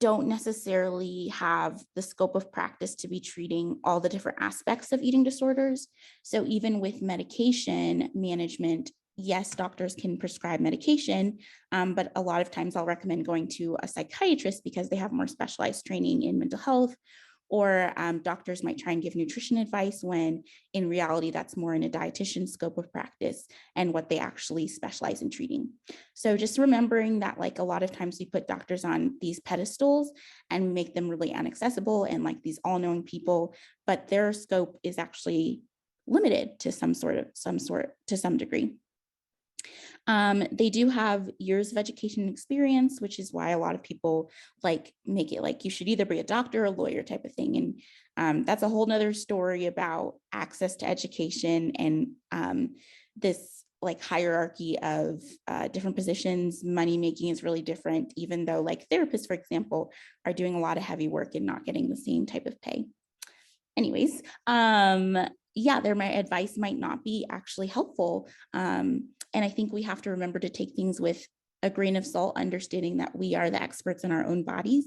don't necessarily have the scope of practice to be treating all the different aspects of eating disorders. So even with medication management, yes, doctors can prescribe medication, but a lot of times I'll recommend going to a psychiatrist because they have more specialized training in mental health, or doctors might try and give nutrition advice when in reality, that's more in a dietitian scope of practice and what they actually specialize in treating. So just remembering that like a lot of times we put doctors on these pedestals and we make them really inaccessible and like these all-knowing people, but their scope is actually limited to some degree. They do have years of education and experience, which is why a lot of people like make it like you should either be a doctor or a lawyer type of thing. And that's a whole nother story about access to education and this like hierarchy of different positions. Money making is really different, even though like therapists, for example, are doing a lot of heavy work and not getting the same type of pay. Anyways, their advice might not be actually helpful. And I think we have to remember to take things with a grain of salt, understanding that we are the experts in our own bodies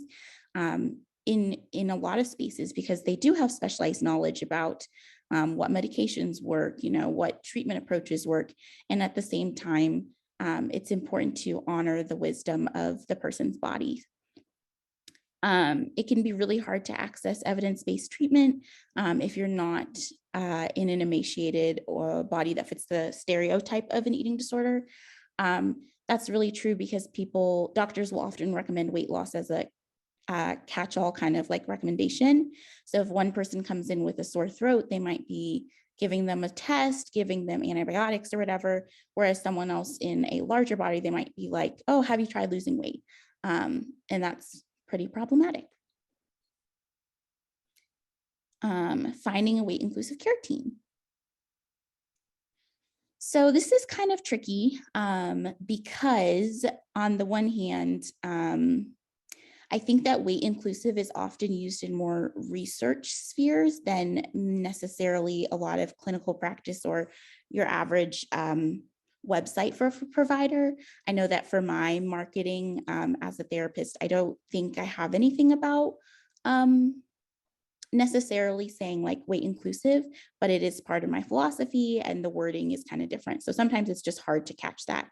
in a lot of spaces, because they do have specialized knowledge about what medications work, what treatment approaches work. And at the same time, it's important to honor the wisdom of the person's body. It can be really hard to access evidence-based treatment if you're not in an emaciated or body that fits the stereotype of an eating disorder. That's really true because doctors will often recommend weight loss as catch-all kind of like recommendation. So if one person comes in with a sore throat, they might be giving them a test, giving them antibiotics or whatever, whereas someone else in a larger body, they might be like, oh, have you tried losing weight? And that's pretty problematic. Finding a weight inclusive care team. So this is kind of tricky because on the one hand, I think that weight inclusive is often used in more research spheres than necessarily a lot of clinical practice or your average website for a provider. I know that for my marketing as a therapist, I don't think I have anything about necessarily saying like weight inclusive, but it is part of my philosophy and the wording is kind of different. So sometimes it's just hard to catch that.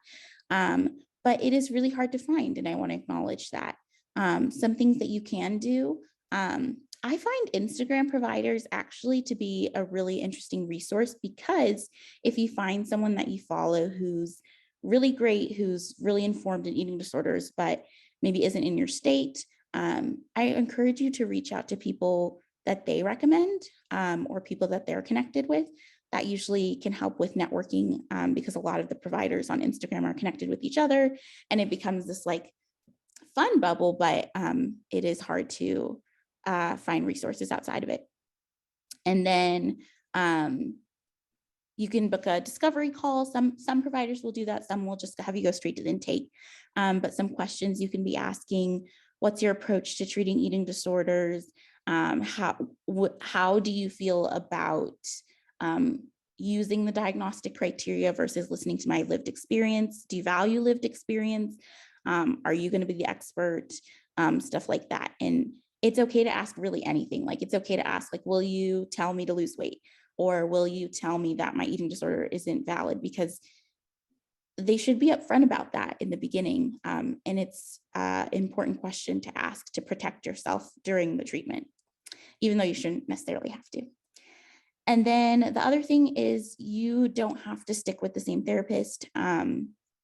But it is really hard to find, and I want to acknowledge that. Some things that you can do. I find Instagram providers actually to be a really interesting resource, because if you find someone that you follow who's really great, who's really informed in eating disorders, but maybe isn't in your state, I encourage you to reach out to people that they recommend or people that they're connected with. That usually can help with networking because a lot of the providers on Instagram are connected with each other, and it becomes this like fun bubble, but it is hard to find resources outside of it. And then you can book a discovery call. Some providers will do that. Some will just have you go straight to the intake. But some questions you can be asking: what's your approach to treating eating disorders? How do you feel about using the diagnostic criteria versus listening to my lived experience? Do you value lived experience? Are you going to be the expert? Stuff like that. And it's okay to ask really anything. Like, it's okay to ask, like, will you tell me to lose weight? Or will you tell me that my eating disorder isn't valid? Because they should be upfront about that in the beginning. And it's an important question to ask to protect yourself during the treatment, even though you shouldn't necessarily have to. And then the other thing is, you don't have to stick with the same therapist,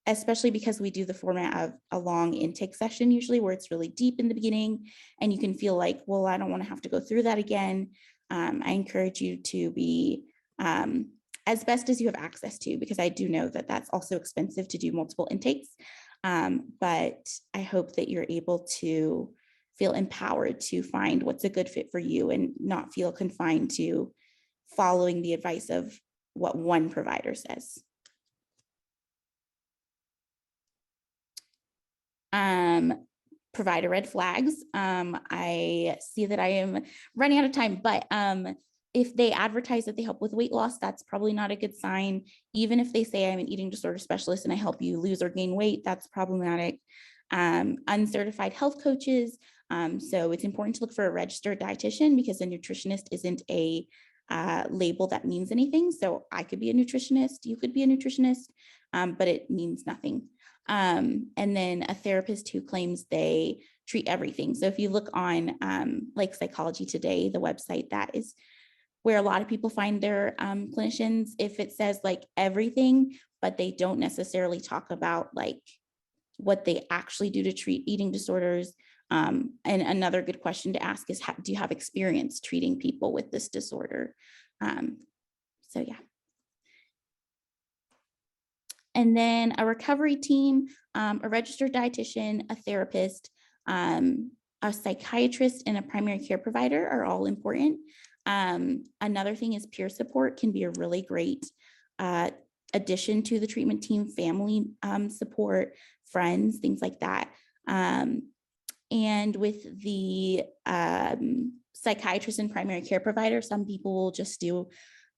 especially because we do the format of a long intake session usually, where it's really deep in the beginning and you can feel like, well, I don't want to have to go through that again. I encourage you to be as best as you have access to, because I do know that that's also expensive to do multiple intakes. But I hope that you're able to feel empowered to find what's a good fit for you and not feel confined to following the advice of what one provider says. Provider red flags. I see that I am running out of time, but if they advertise that they help with weight loss, that's probably not a good sign. Even if they say I'm an eating disorder specialist and I help you lose or gain weight, that's problematic. Uncertified health coaches. So it's important to look for a registered dietitian, because a nutritionist isn't a label that means anything. So I could be a nutritionist, you could be a nutritionist, but it means nothing. And then a therapist who claims they treat everything. So if you look on like Psychology Today, the website, that is where a lot of people find their clinicians. If it says like everything, but they don't necessarily talk about like what they actually do to treat eating disorders. And another good question to ask is, do you have experience treating people with this disorder? So yeah. And then a recovery team, a registered dietitian, a therapist, a psychiatrist, and a primary care provider are all important. Another thing is peer support can be a really great addition to the treatment team, family support, friends, things like that. And with the psychiatrist and primary care provider, some people will just do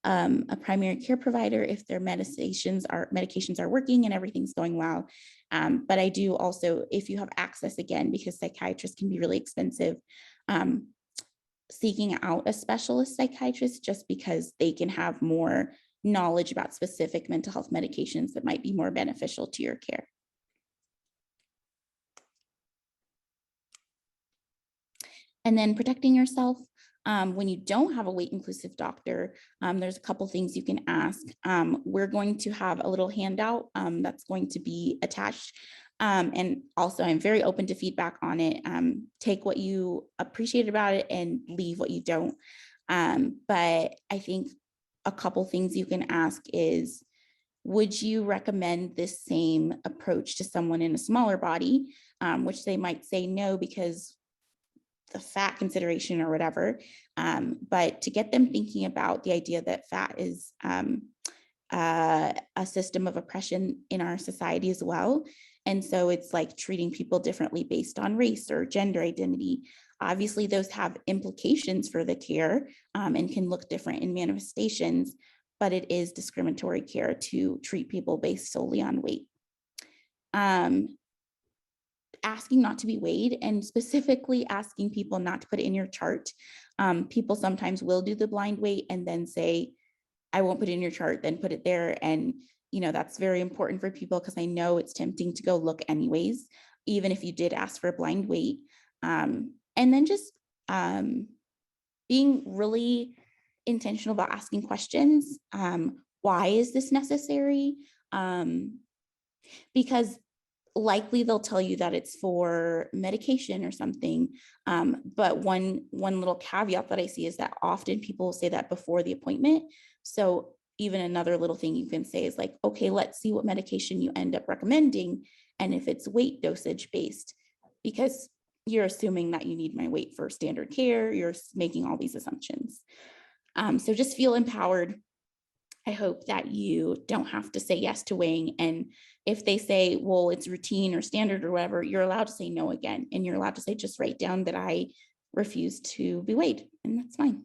a primary care provider if their medications are working and everything's going well. But I do also, if you have access, again, because psychiatrists can be really expensive, seeking out a specialist psychiatrist, just because they can have more knowledge about specific mental health medications that might be more beneficial to your care. And then protecting yourself. When you don't have a weight inclusive doctor, there's a couple things you can ask. We're going to have a little handout that's going to be attached And also I'm very open to feedback on it. Take what you appreciate about it and leave what you don't. But I think a couple things you can ask is, would you recommend this same approach to someone in a smaller body, which they might say no because the fat consideration or whatever, but to get them thinking about the idea that fat is a system of oppression in our society as well. And so it's like treating people differently based on race or gender identity. Obviously, those have implications for the care and can look different in manifestations, but it is discriminatory care to treat people based solely on weight. Asking not to be weighed, and specifically asking people not to put it in your chart. People sometimes will do the blind weight and then say, I won't put it in your chart, then put it there. And, you know, that's very important for people because I know it's tempting to go look anyways, even if you did ask for a blind weight. And then just being really intentional about asking questions. Why is this necessary? Because likely they'll tell you that it's for medication or something. But one little caveat that I see is that often people will say that before the appointment. So even another little thing you can say is like, okay, let's see what medication you end up recommending. And if it's weight dosage based, because you're assuming that you need my weight for standard care, you're making all these assumptions. So just feel empowered. I hope that you don't have to say yes to weighing. And if they say, well, it's routine or standard or whatever, you're allowed to say no again. And you're allowed to say, just write down that I refuse to be weighed, and that's fine.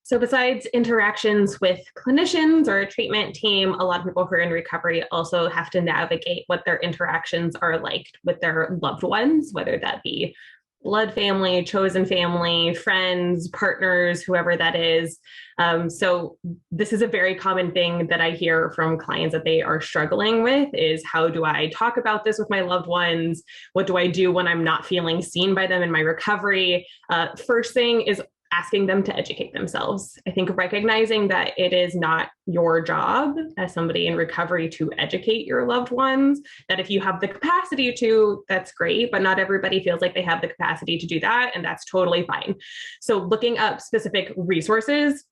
So besides interactions with clinicians or a treatment team, a lot of people who are in recovery also have to navigate what their interactions are like with their loved ones, whether that be blood family, chosen family, friends, partners, whoever that is. So this is a very common thing that I hear from clients that they are struggling with is, how do I talk about this with my loved ones? What do I do when I'm not feeling seen by them in my recovery? First thing is asking them to educate themselves. I think recognizing that it is not your job as somebody in recovery to educate your loved ones, that if you have the capacity to, that's great, but not everybody feels like they have the capacity to do that, and that's totally fine. So looking up specific resources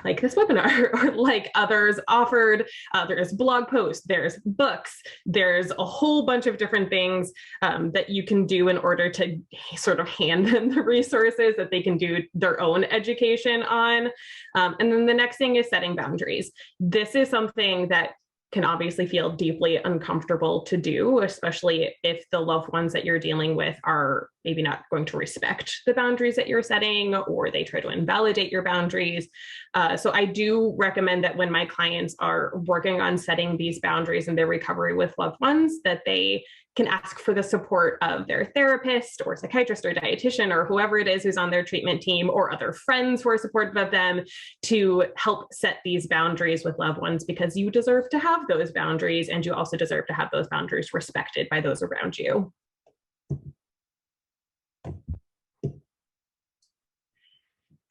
like this webinar or like others offered, there's blog posts, there's books, there's a whole bunch of different things that you can do in order to sort of hand them the resources that they can do their own education on. And then the next thing is setting boundaries. This is something that can obviously feel deeply uncomfortable to do, especially if the loved ones that you're dealing with are maybe not going to respect the boundaries that you're setting, or they try to invalidate your boundaries. So I do recommend that when my clients are working on setting these boundaries in their recovery with loved ones, that they can ask for the support of their therapist or psychiatrist or dietitian or whoever it is who's on their treatment team, or other friends who are supportive of them, to help set these boundaries with loved ones, because you deserve to have those boundaries, and you also deserve to have those boundaries respected by those around you.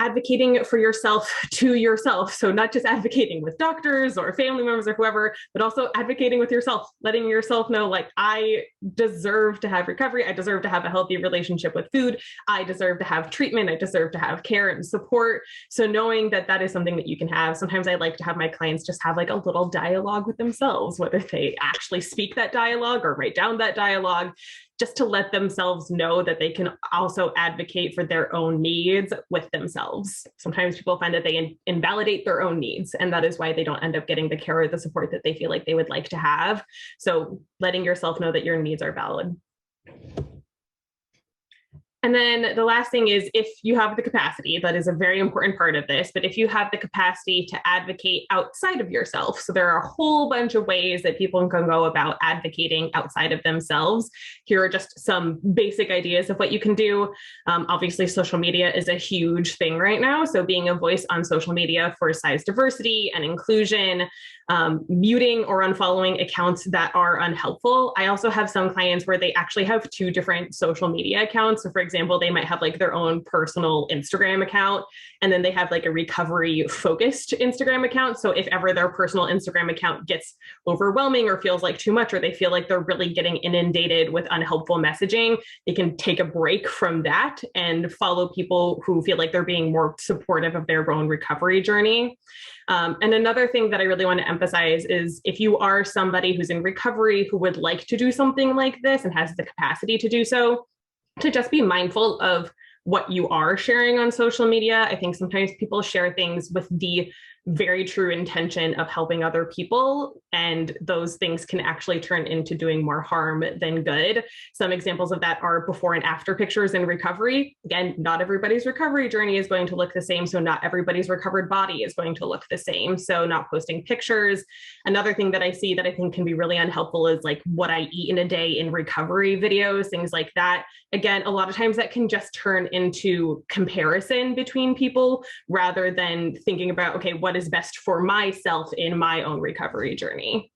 Advocating for yourself to yourself. So not just advocating with doctors or family members or whoever, but also advocating with yourself, letting yourself know, like, I deserve to have recovery. I deserve to have a healthy relationship with food. I deserve to have treatment. I deserve to have care and support. So knowing that that is something that you can have. Sometimes I like to have my clients just have like a little dialogue with themselves, whether they actually speak that dialogue or write down that dialogue, just to let themselves know that they can also advocate for their own needs with themselves. Sometimes people find that they invalidate their own needs, and that is why they don't end up getting the care or the support that they feel like they would like to have. So letting yourself know that your needs are valid. And then the last thing is, if you have the capacity, that is a very important part of this, but if you have the capacity to advocate outside of yourself, so there are a whole bunch of ways that people can go about advocating outside of themselves. Here are just some basic ideas of what you can do. Obviously, social media is a huge thing right now. So being a voice on social media for size diversity and inclusion, muting or unfollowing accounts that are unhelpful. I also have some clients where they actually have two different social media accounts. So for example, they might have like their own personal Instagram account, and then they have like a recovery focused Instagram account. So if ever their personal Instagram account gets overwhelming or feels like too much, or they feel like they're really getting inundated with unhelpful messaging, they can take a break from that and follow people who feel like they're being more supportive of their own recovery journey. And another thing that I really want to emphasize is if you are somebody who's in recovery who would like to do something like this and has the capacity to do so, to just be mindful of what you are sharing on social media. I think sometimes people share things with the very true intention of helping other people, and those things can actually turn into doing more harm than good. Some examples of that are before and after pictures in recovery. Again, not everybody's recovery journey is going to look the same, so not everybody's recovered body is going to look the same. So not posting pictures. Another thing that I see that I think can be really unhelpful is like what I eat in a day in recovery videos, things like that. Again, a lot of times that can just turn into comparison between people rather than thinking about, okay, what is best for myself in my own recovery journey.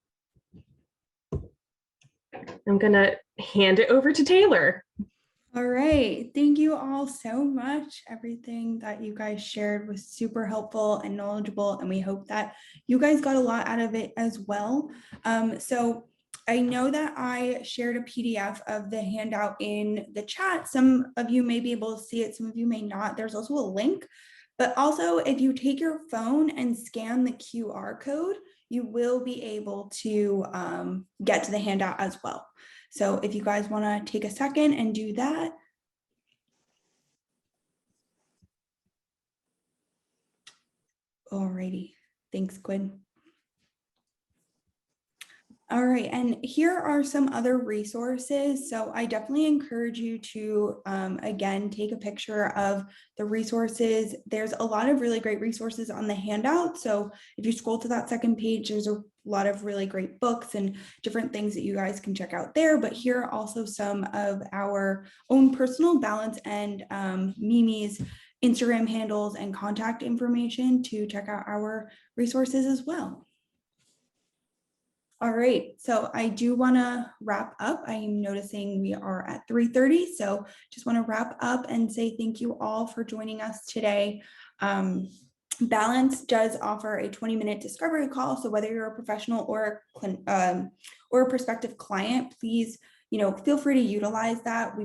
I'm gonna hand it over to Taylor. All right, thank you all so much. Everything that you guys shared was super helpful and knowledgeable, and we hope that you guys got a lot out of it as well. So I know that I shared a PDF of the handout in the chat. Some of you may be able to see it, some of you may not. There's also a link. But also, if you take your phone and scan the QR code, you will be able to get to the handout as well. So if you guys want to take a second and do that. Alrighty, thanks, Quinn. All right, and here are some other resources. So I definitely encourage you to, again, take a picture of the resources. There's a lot of really great resources on the handout. So if you scroll to that second page, there's a lot of really great books and different things that you guys can check out there. But here are also some of our own personal balance and Mimi's Instagram handles and contact information to check out our resources as well. All right, so I do want to wrap up. I am noticing we are at 3:30, so just want to wrap up and say thank you all for joining us today. Balance does offer a 20-minute discovery call, so whether you're a professional or a prospective client, please feel free to utilize that.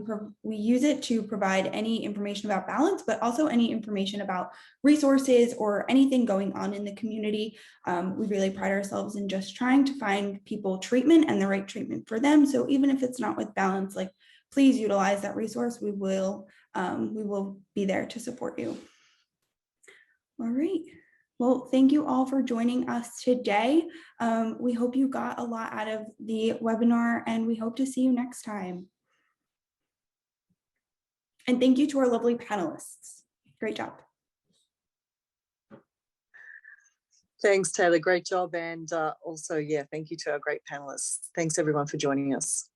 We use it to provide any information about balance, but also any information about resources or anything going on in the community. We really pride ourselves in just trying to find people treatment and the right treatment for them. So even if it's not with balance, like please utilize that resource. We will be there to support you. All right. Well, thank you all for joining us today. We hope you got a lot out of the webinar, and we hope to see you next time. And thank you to our lovely panelists. Great job. Thanks, Taylor. Great job. And also, yeah, thank you to our great panelists. Thanks, everyone, for joining us.